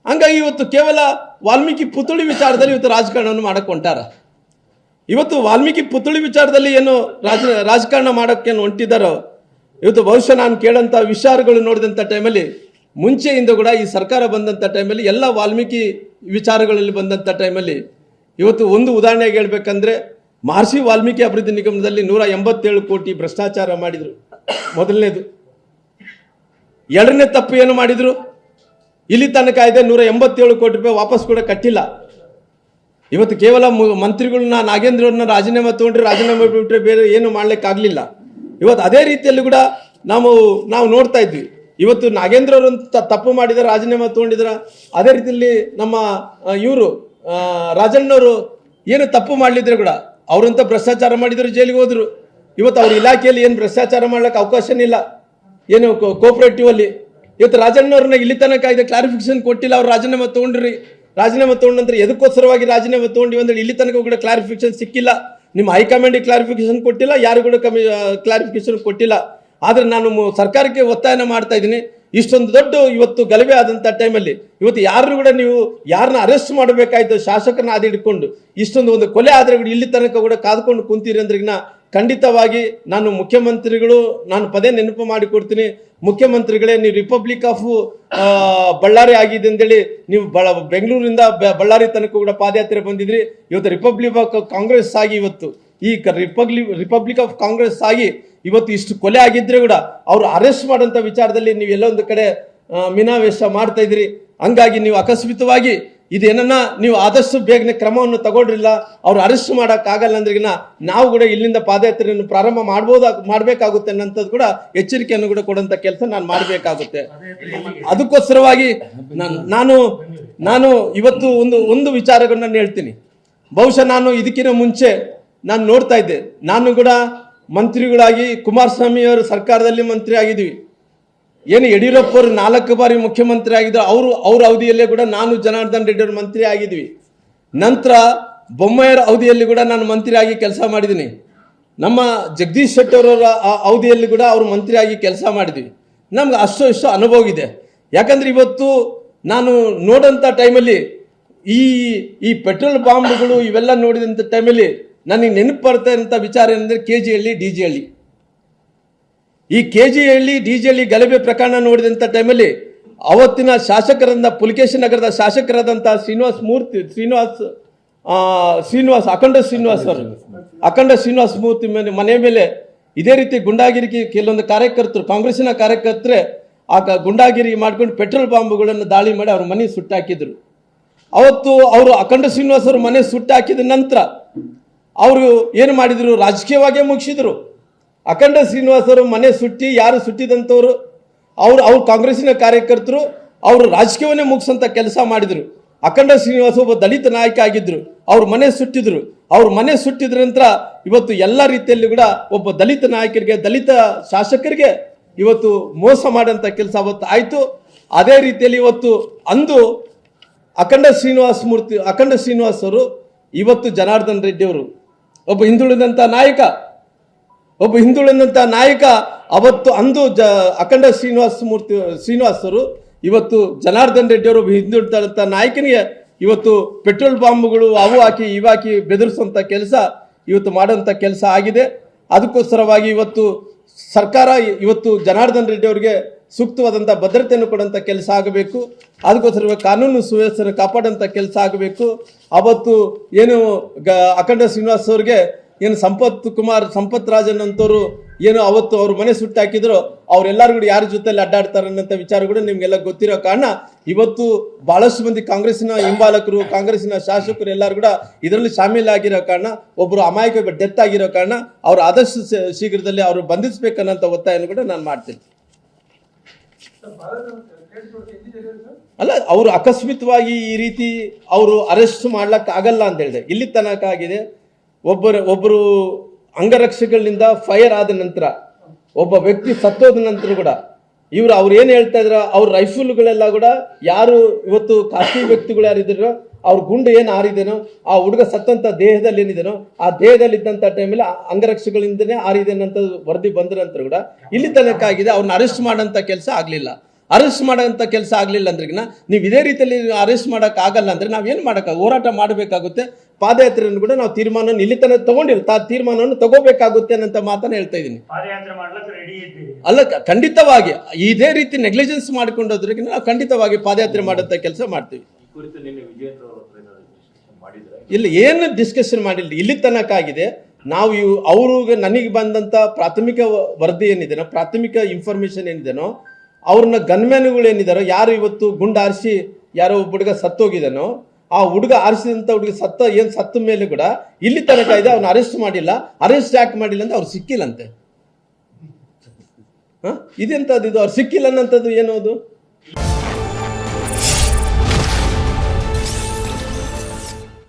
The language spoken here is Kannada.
ಹಂಗಾಗಿ ಇವತ್ತು ಕೇವಲ ವಾಲ್ಮೀಕಿ ಪುತ್ಥಳಿ ವಿಚಾರದಲ್ಲಿ ಇವತ್ತು ರಾಜಕಾರಣವನ್ನು ಮಾಡಕ್ಕೆ ಹೊಂಟಾರ. ಇವತ್ತು ವಾಲ್ಮೀಕಿ ಪುತ್ಥಳಿ ವಿಚಾರದಲ್ಲಿ ಏನು ರಾಜಕಾರಣ ಮಾಡೋಕ್ಕೆ ಹೊಂಟಿದ್ದಾರೋ, ಇವತ್ತು ಬಹುಶಃ ನಾನು ಕೇಳೋಂಥ ವಿಚಾರಗಳು ನೋಡಿದಂಥ ಟೈಮಲ್ಲಿ ಮುಂಚೆಯಿಂದ ಕೂಡ ಈ ಸರ್ಕಾರ ಬಂದಂಥ ಟೈಮಲ್ಲಿ ಎಲ್ಲ ವಾಲ್ಮೀಕಿ ವಿಚಾರಗಳಲ್ಲಿ ಬಂದಂಥ ಟೈಮಲ್ಲಿ ಇವತ್ತು ಒಂದು ಉದಾಹರಣೆಗೆ ಹೇಳ್ಬೇಕಂದ್ರೆ ಮಹರ್ಷಿ ವಾಲ್ಮೀಕಿ ಅಭಿವೃದ್ಧಿ ನಿಗಮದಲ್ಲಿ 187 ಕೋಟಿ ಭ್ರಷ್ಟಾಚಾರ ಮಾಡಿದರು. ಮೊದಲನೇದು. ಎರಡನೇ ತಪ್ಪು ಏನು ಮಾಡಿದರು, ಇಲ್ಲಿ ತನಕ ಇದೆ 187 ಕೋಟಿ ರೂಪಾಯಿ ವಾಪಸ್ ಕೂಡ ಕಟ್ಟಿಲ್ಲ. ಇವತ್ತು ಕೇವಲ ಮಂತ್ರಿಗಳನ್ನ ನಾಗೇಂದ್ರವ್ರನ್ನ ರಾಜೀನಾಮೆ ತೊಗೊಂಡ್ರೆ ರಾಜೀನಾಮೆ ಬಿಟ್ಟರೆ ಬೇರೆ ಏನು ಮಾಡ್ಲಿಕ್ಕಾಗಲಿಲ್ಲ. ಇವತ್ತು ಅದೇ ರೀತಿಯಲ್ಲಿ ಕೂಡ ನಾವು ನೋಡ್ತಾ ಇದ್ವಿ. ಇವತ್ತು ನಾಗೇಂದ್ರವ್ರು ತಪ್ಪು ಮಾಡಿದಾರೆ, ರಾಜೀನಾಮೆ ತೊಗೊಂಡಿದ್ರ. ಅದೇ ರೀತಿಯಲ್ಲಿ ನಮ್ಮ ಇವರು ರಾಜಣ್ಣವರು ಏನು ತಪ್ಪು ಮಾಡಲಿದ್ರೆ ಕೂಡ ಅವರಂತ ಭ್ರಷ್ಟಾಚಾರ ಮಾಡಿದ್ರು, ಜೈಲಿಗೆ ಹೋದ್ರು. ಇವತ್ತು ಅವ್ರ ಇಲಾಖೆಯಲ್ಲಿ ಏನು ಭ್ರಷ್ಟಾಚಾರ ಮಾಡ್ಲಿಕ್ಕೆ ಅವಕಾಶನೇ ಇಲ್ಲ, ಏನು ಕೋಆಪರೇಟಿವ್ ಅಲ್ಲಿ. ಇವತ್ತು ರಾಜಣ್ಣವ್ರನ್ನ ಇಲ್ಲಿ ತನಕ ಇದೆ ಕ್ಲಾರಿಫಿಕೇಶನ್ ಕೊಟ್ಟಿಲ್ಲ. ಅವ್ರು ರಾಜೀನಾಮೆ ತೊಗೊಂಡ್ರಿ, ರಾಜೀನಾಮೆ ತೊಗೊಂಡ ನಂತರ ಎದಕ್ಕೋಸ್ಕರವಾಗಿ ರಾಜೀನಾಮೆ ತೊಗೊಂಡಿವಿ ಅಂದ್ರೆ ಇಲ್ಲಿ ತನಕ ಕೂಡ ಕ್ಲಾರಿಫಿಕೇಶನ್ ಸಿಕ್ಕಿಲ್ಲ. ನಿಮ್ಮ ಹೈಕಮಾಂಡಿಗೆ ಕ್ಲಾರಿಫಿಕೇಶನ್ ಕೊಟ್ಟಿಲ್ಲ, ಯಾರು ಕೂಡ ಕ್ಲಾರಿಫಿಕೇಶನ್ ಕೊಟ್ಟಿಲ್ಲ. ಆದರೆ ನಾನು ಸರ್ಕಾರಕ್ಕೆ ಒತ್ತಾಯನ ಮಾಡ್ತಾ ಇದ್ದೀನಿ. ಇಷ್ಟೊಂದು ದೊಡ್ಡ ಇವತ್ತು ಗಲಭೆ ಆದಂಥ ಟೈಮಲ್ಲಿ ಇವತ್ತು ಯಾರು ಕೂಡ ನೀವು ಯಾರನ್ನ ಅರೆಸ್ಟ್ ಮಾಡಬೇಕಾಯ್ತು, ಶಾಸಕರನ್ನ ಆದಿ ಹಿಡ್ಕೊಂಡು ಇಷ್ಟೊಂದು ಒಂದು ಕೊಲೆ ಆದರೆ ಕೂಡ ಇಲ್ಲಿ ತನಕ ಕೂಡ ಕಾದ್ಕೊಂಡು ಕುಂತೀರಿ ಅಂದ್ರಿಗಿನ ಖಂಡಿತವಾಗಿ ನಾನು ಮುಖ್ಯಮಂತ್ರಿಗಳು, ನಾನು ಪದೇ ನೆನಪು ಮಾಡಿಕೊಡ್ತೀನಿ. ಮುಖ್ಯಮಂತ್ರಿಗಳೇ, ನೀವು ರಿಪಬ್ಲಿಕ್ ಆಫ್ ಬಳ್ಳಾರಿ ಆಗಿದೆ ಅಂತೇಳಿ ನೀವು ಬೆಂಗಳೂರಿನಿಂದ ಬಳ್ಳಾರಿ ತನಕ ಕೂಡ ಪಾದಯಾತ್ರೆ ಬಂದಿದ್ರಿ. ಇವತ್ತು ರಿಪಬ್ಲಿಕ್ ಆಫ್ ಕಾಂಗ್ರೆಸ್ ಆಗಿ ಇವತ್ತು ಈ ರಿಪಬ್ಲಿಕ್ ಆಫ್ ಕಾಂಗ್ರೆಸ್ ಆಗಿ ಇವತ್ತು ಇಷ್ಟು ಕೊಲೆ ಆಗಿದ್ರೆ ಕೂಡ ಅವರು ಅರೆಸ್ಟ್ ಮಾಡೋಂಥ ವಿಚಾರದಲ್ಲಿ ನೀವು ಎಲ್ಲ ಒಂದು ಕಡೆ ಮೀನಾವೇಶ ಮಾಡ್ತಾ ಇದ್ರಿ. ಹಂಗಾಗಿ ನೀವು ಅಕಸ್ಮಿತವಾಗಿ ಇದೇನನ್ನ ನೀವು ಆದಷ್ಟು ಬೇಗನೆ ಕ್ರಮವನ್ನು ತಗೊಂಡ್ರಿಲ್ಲ, ಅವ್ರು ಅರೆಸ್ಟ್ ಮಾಡೋಕ್ಕಾಗಲ್ಲ ಅಂದ್ರಿಗಿನ ನಾವು ಕೂಡ ಇಲ್ಲಿಂದ ಪಾದಯಾತ್ರೆಯನ್ನು ಪ್ರಾರಂಭ ಮಾಡಬೇಕಾಗುತ್ತೆ ಅನ್ನೋಂಥದ್ದು ಕೂಡ ಎಚ್ಚರಿಕೆಯನ್ನು ಕೂಡ ಕೊಡುವಂಥ ಕೆಲಸ ನಾನು ಮಾಡಬೇಕಾಗುತ್ತೆ. ಅದಕ್ಕೋಸ್ಕರವಾಗಿ ನಾನು ಇವತ್ತು ಒಂದು ವಿಚಾರಗಳನ್ನ ಹೇಳ್ತೀನಿ. ಬಹುಶಃ ನಾನು ಇದಕ್ಕಿಂತ ಮುಂಚೆ ನಾನು ನೋಡ್ತಾ ಇದ್ದೆ, ನಾನು ಕೂಡ ಮಂತ್ರಿಗಳಾಗಿ ಕುಮಾರಸ್ವಾಮಿ ಅವರ ಸರ್ಕಾರದಲ್ಲಿ ಮಂತ್ರಿ ಆಗಿದ್ವಿ. ಏನು ಯಡಿಯೂರಪ್ಪ ಅವರು 4 ಬಾರಿ ಮುಖ್ಯಮಂತ್ರಿ ಆಗಿದ್ರು, ಅವ್ರ ಅವಧಿಯಲ್ಲೇ ಕೂಡ ನಾನು ಜನಾರ್ದನ್ ರೆಡ್ಡಿ ಅವರು ಮಂತ್ರಿ ಆಗಿದ್ವಿ. ನಂತರ ಬೊಮ್ಮಾಯಿಯವರ ಅವಧಿಯಲ್ಲಿ ಕೂಡ ನಾನು ಮಂತ್ರಿ ಆಗಿ ಕೆಲಸ ಮಾಡಿದ್ದೀನಿ. ನಮ್ಮ ಜಗದೀಶ್ ಶೆಟ್ಟರ್ ಅವರ ಅವಧಿಯಲ್ಲಿ ಕೂಡ ಅವರು ಮಂತ್ರಿ ಆಗಿ ಕೆಲಸ ಮಾಡಿದ್ವಿ. ನಮ್ಗೆ ಅಷ್ಟು ಅನುಭವ ಇದೆ. ಯಾಕಂದ್ರೆ ಇವತ್ತು ನಾನು ನೋಡೋಂಥ ಟೈಮಲ್ಲಿ ಈ ಪೆಟ್ರೋಲ್ ಬಾಂಬ್ಗಳು ಇವೆಲ್ಲ ನೋಡಿದಂಥ ಟೈಮಲ್ಲಿ ನನಗೆ ನೆನಪು ಬರ್ತಾ ಇರೋಂಥ ವಿಚಾರ ಏನಂದರೆ KG ಹಳ್ಳಿ DG ಹಳ್ಳಿ. ಈ KG ಹಳ್ಳಿ DG ಹಳ್ಳಿ ಗಲಭೆ ಪ್ರಕರಣ ನೋಡಿದಂಥ ಟೈಮಲ್ಲಿ ಅವತ್ತಿನ ಶಾಸಕರಾದ ಪುಲಕೇಶಿ ನಗರದ ಶಾಸಕರಾದಂಥ ಅಖಂಡ ಶ್ರೀನಿವಾಸ ಮೂರ್ತಿ ಮನೆ ಮೇಲೆ ಇದೇ ರೀತಿ ಗುಂಡಾಗಿರಿ ಕೆಲವೊಂದು ಕಾರ್ಯಕರ್ತರು, ಕಾಂಗ್ರೆಸ್ಸಿನ ಕಾರ್ಯಕರ್ತರೆ ಗುಂಡಾಗಿರಿ ಮಾಡ್ಕೊಂಡು ಪೆಟ್ರೋಲ್ ಬಾಂಬ್ಗಳನ್ನು ದಾಳಿ ಮಾಡಿ ಅವ್ರ ಮನೆ ಸುಟ್ಟಾಕಿದ್ರು. ಅವತ್ತು ಅವರು ಅಖಂಡ ಶ್ರೀನಿವಾಸ ಅವ್ರ ಮನೆ ಸುಟ್ಟಾಕಿದ ನಂತರ ಅವರು ಏನು ಮಾಡಿದ್ರು, ರಾಜಕೀಯವಾಗೇ ಮುಗಿಸಿದ್ರು. ಅಖಂಡ ಶ್ರೀನಿವಾಸ ಅವರು ಮನೆ ಸುಟ್ಟಿ ಯಾರು ಸುಟ್ಟಿದಂಥವ್ರು ಅವ್ರು ಕಾಂಗ್ರೆಸ್ಸಿನ ಕಾರ್ಯಕರ್ತರು, ಅವರು ರಾಜಕೀಯವನ್ನೇ ಮುಗಿಸೋಂಥ ಕೆಲಸ ಮಾಡಿದರು. ಅಖಂಡ ಶ್ರೀನಿವಾಸ ಒಬ್ಬ ದಲಿತ ನಾಯಕ ಆಗಿದ್ರು, ಅವ್ರ ಮನೆ ಸುಟ್ಟಿದ್ರು. ಅವ್ರ ಮನೆ ಸುಟ್ಟಿದ್ರ ನಂತರ ಇವತ್ತು ಎಲ್ಲ ರೀತಿಯಲ್ಲಿ ಕೂಡ ಒಬ್ಬ ದಲಿತ ನಾಯಕರಿಗೆ, ದಲಿತ ಶಾಸಕರಿಗೆ ಇವತ್ತು ಮೋಸ ಮಾಡೋಂಥ ಕೆಲಸ ಅವತ್ತು ಆಯಿತು. ಅದೇ ರೀತಿಯಲ್ಲಿ ಇವತ್ತು ಅಂದು ಅಖಂಡ ಶ್ರೀನಿವಾಸ್ ಅವರು ಇವತ್ತು ಜನಾರ್ದನ್ ರೆಡ್ಡಿ ಅವರು ಒಬ್ಬ ಹಿಂದುಳಿದಂಥ ನಾಯಕ ಅವತ್ತು ಅಂದು ಅಖಂಡ ಶ್ರೀನಿವಾಸ್ ಅವರು ಇವತ್ತು ಜನಾರ್ದನ್ ರೆಡ್ಡಿ ಅವರು ಹಿಂದುಳಿದಂಥ ನಾಯಕನಿಗೆ ಇವತ್ತು ಪೆಟ್ರೋಲ್ ಬಾಂಬ್ಗಳು ಅವು ಹಾಕಿ ಇವು ಹಾಕಿ ಬೆದರಿಸುವಂಥ ಕೆಲಸ ಇವತ್ತು ಮಾಡೋಂಥ ಕೆಲಸ ಆಗಿದೆ. ಅದಕ್ಕೋಸ್ಕರವಾಗಿ ಇವತ್ತು ಸರ್ಕಾರ ಇವತ್ತು ಜನಾರ್ದನ್ ರೆಡ್ಡಿ ಅವರಿಗೆ ಸೂಕ್ತವಾದಂಥ ಭದ್ರತೆಯನ್ನು ಕೊಡುವಂಥ ಕೆಲಸ ಆಗಬೇಕು. ಅದಕ್ಕೋಸ್ಕರ ಕಾನೂನು ಸುವ್ಯವಸ್ಥೆಯನ್ನು ಕಾಪಾಡುವಂಥ ಕೆಲಸ ಆಗಬೇಕು. ಅವತ್ತು ಏನು ಅಖಂಡ ಶ್ರೀನಿವಾಸ್ ಅವ್ರಿಗೆ ಏನು ಸಂಪತ್ ರಾಜನ್ ಅಂತವರು ಏನು ಅವತ್ತು ಅವ್ರ ಮನೆ ಸುಟ್ಟಾಕಿದ್ರು, ಅವರೆಲ್ಲರೂ ಕೂಡ ಯಾರ ಜೊತೆಲಿ ಅಡ್ಡಾಡ್ತಾರೆ ಅನ್ನೋಂಥ ವಿಚಾರ ಕೂಡ ನಿಮಗೆಲ್ಲ ಗೊತ್ತಿರೋ ಕಾರಣ ಇವತ್ತು ಬಹಳಷ್ಟು ಮಂದಿ ಕಾಂಗ್ರೆಸ್ಸಿನ ಹಿಂಬಾಲಕರು, ಕಾಂಗ್ರೆಸ್ಸಿನ ಶಾಸಕರು ಎಲ್ಲರೂ ಕೂಡ ಇದರಲ್ಲಿ ಶಾಮೀಲಾಗಿರೋ ಕಾರಣ, ಒಬ್ಬರು ಅಮಾಯಕ ಡೆತ್ ಆಗಿರೋ ಕಾರಣ ಅವ್ರು ಆದಷ್ಟು ಶೀಘ್ರದಲ್ಲಿ ಅವರು ಬಂಧಿಸಬೇಕನ್ನೋಂಥ ಒತ್ತಾಯವನ್ನು ಕೂಡ ನಾನು ಮಾಡ್ತೀನಿ. ಅಲ್ಲ, ಅವರು ಅಕಸ್ಮಿತವಾಗಿ ಈ ರೀತಿ ಅವರು ಅರೆಸ್ಟ್ ಮಾಡ್ಲಿಕ್ಕೆ ಆಗಲ್ಲ ಅಂತ ಹೇಳಿದೆ. ಇಲ್ಲಿ ತನಕ ಆಗಿದೆ, ಒಬ್ಬರು ಅಂಗರಕ್ಷಕಗಳಿಂದ ಫೈರ್ ಆದ ನಂತರ ಒಬ್ಬ ವ್ಯಕ್ತಿ ಸತ್ತೋದ ನಂತರ ಕೂಡ ಅವ್ರು ಏನು ಹೇಳ್ತಾ ಇದ್ರ, ಅವ್ರ ರೈಫಲ್ಗಳೆಲ್ಲ ಕೂಡ ಯಾರು ಇವತ್ತು ಖಾಸಗಿ ವ್ಯಕ್ತಿಗಳು ಯಾರಿದ್ರು ಅವ್ರ ಗುಂಡು ಏನು ಹಾರಿದೇನೋ, ಆ ಹುಡುಗ ಸತ್ತಂತ ದೇಹದಲ್ಲಿ ಏನಿದೇನೋ ಆ ದೇಹದಲ್ಲಿ ಇದ್ದಂಥ ಟೈಮಲ್ಲಿ ಅಂಗರಕ್ಷಕಗಳಿಂದನೇ ಹಾರಿದೆ ಅನ್ನೋಂಥ ವರದಿ ಬಂದ ನಂತರ ಕೂಡ ಇಲ್ಲಿ ತನಕ ಆಗಿದೆ, ಅವ್ರನ್ನ ಅರೆಸ್ಟ್ ಮಾಡೋಂಥ ಕೆಲಸ ಆಗಲಿಲ್ಲ. ಅರೆಸ್ಟ್ ಮಾಡೋಂಥ ಕೆಲಸ ಆಗಲಿಲ್ಲ ಅಂದ್ರಿಗಿನ ನೀವು ಇದೇ ರೀತಿಯಲ್ಲಿ ಅರೆಸ್ಟ್ ಮಾಡೋಕ್ಕಾಗಲ್ಲ ಅಂದರೆ ನಾವೇನು ಮಾಡೋಕ್ಕಾಗ ಹೋರಾಟ ಮಾಡಬೇಕಾಗುತ್ತೆ. ಪಾದಯಾತ್ರೆಯನ್ನು ಕೂಡ ನಾವು ತೀರ್ಮಾನವನ್ನು ಇಲ್ಲಿ ತನಕ ತಗೊಂಡಿಲ್ಲ, ತೀರ್ಮಾನವನ್ನು ತಗೋಬೇಕಾಗುತ್ತೆ ಅನ್ನೋಂಥ ಮಾತನ್ನು ಹೇಳ್ತಾ ಇದ್ದೀನಿ. ಅಲ್ಲ, ಖಂಡಿತವಾಗಿ ಇದೇ ರೀತಿ ನೆಗ್ಲಿಜೆನ್ಸ್ ಮಾಡಿಕೊಂಡೋದ್ರಿಗೆ ನಾವು ಖಂಡಿತವಾಗಿ ಪಾದಯಾತ್ರೆ ಮಾಡೋಂಥ ಕೆಲಸ ಮಾಡ್ತೀವಿ. ಇಲ್ಲಿ ಏನು ಡಿಸ್ಕಷನ್ ಮಾಡಿಲ್ಲ, ಇಲ್ಲಿ ತನಕ ಆಗಿದೆ. ನಾವು ಅವ್ರಿಗೆ ನನಗೆ ಬಂದಂಥ ಪ್ರಾಥಮಿಕ ವರದಿ ಏನಿದೆನೋ, ಪ್ರಾಥಮಿಕ ಇನ್ಫಾರ್ಮೇಶನ್ ಏನಿದೆನೋ, ಅವ್ರನ್ನ ಗನ್ಮ್ಯಾನ್ಗಳು ಏನಿದಾರೋ, ಯಾರು ಇವತ್ತು ಗುಂಡು ಆರಿಸಿ ಯಾರೋ ಒಬ್ಬ ಹುಡುಗ ಸತ್ತೋಗಿದಾನೋ, ಆ ಹುಡುಗ ಆರಿಸಿದಂಥ ಹುಡುಗ ಸತ್ತ ಮೇಲೆ ಕೂಡ ಇಲ್ಲಿ ತನಕ ಇದೆ, ಅವ್ನ ಅರೆಸ್ಟ್ ಮಾಡಿಲ್ಲ. ಅರೆಸ್ಟ್ ಯಾಕೆ ಮಾಡಿಲ್ಲ ಅಂತ ಅವ್ರು ಸಿಕ್ಕಿಲ್ಲಂತೆ. ಇದೆಂಥದ್ದು ಇದು, ಅವ್ರು ಸಿಕ್ಕಿಲ್ಲ ಅನ್ನೋಂಥದ್ದು ಏನೋದು.